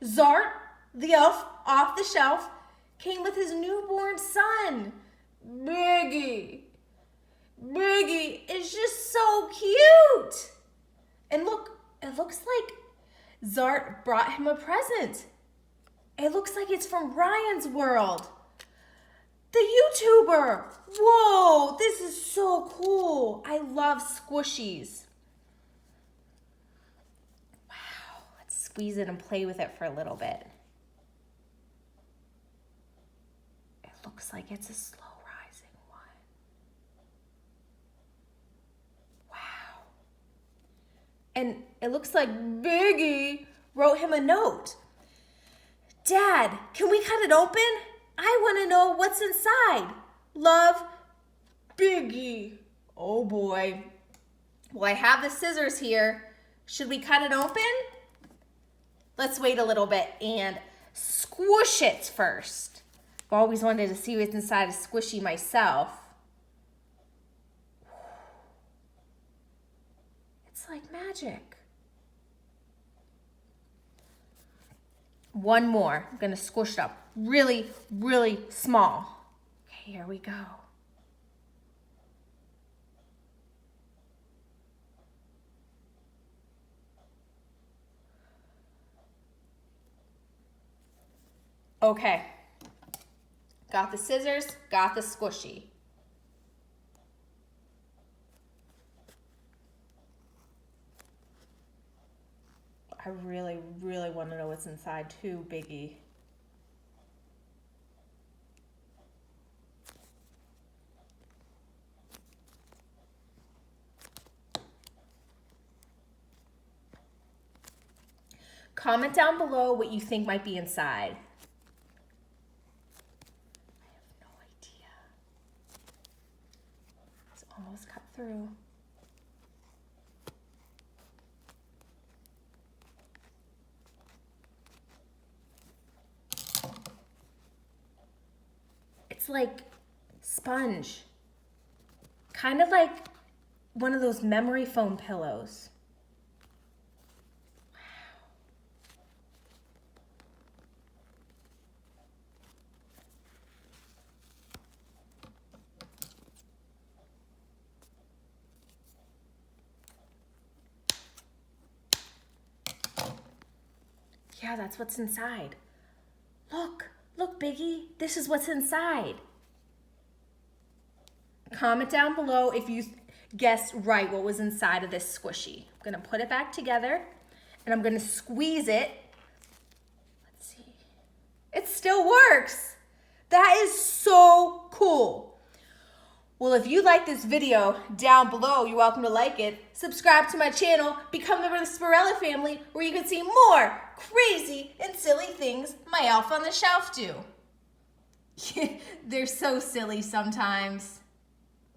Zart, the elf off the shelf, came with his newborn son, Biggie. Biggie is just so cute. And look, it looks like Zart brought him a present. It looks like it's from Ryan's World. The YouTuber. Whoa, this is so cool. I love squishies. Wow, let's squeeze it and play with it for a little bit. It looks like it's a slow rising one. Wow. And it looks like Biggie wrote him a note. Dad, can we cut it open? I want to know what's inside. Love, Biggie. Oh boy. Well, I have the scissors here. Should we cut it open? Let's wait a little bit and squish it first. I've always wanted to see what's inside a squishy myself. It's like magic. One more. I'm going to squish it up really, really small. Okay, here we go. Okay. Got the scissors, got the squishy. I really, really want to know what's inside too, Biggie. Comment down below what you think might be inside. I have no idea. It's almost cut through. It's like sponge. Kind of like one of those memory foam pillows. Yeah, that's what's inside. Look, Biggie, this is what's inside. Comment down below if you guessed right what was inside of this squishy. I'm gonna put it back together and I'm gonna squeeze it. Let's see. It still works. That is so cool. Well, if you like this video down below, you're welcome to like it. Subscribe to my channel, become a member of the Spirella family, where you can see more crazy and silly things my elf on the shelf do. They're so silly sometimes.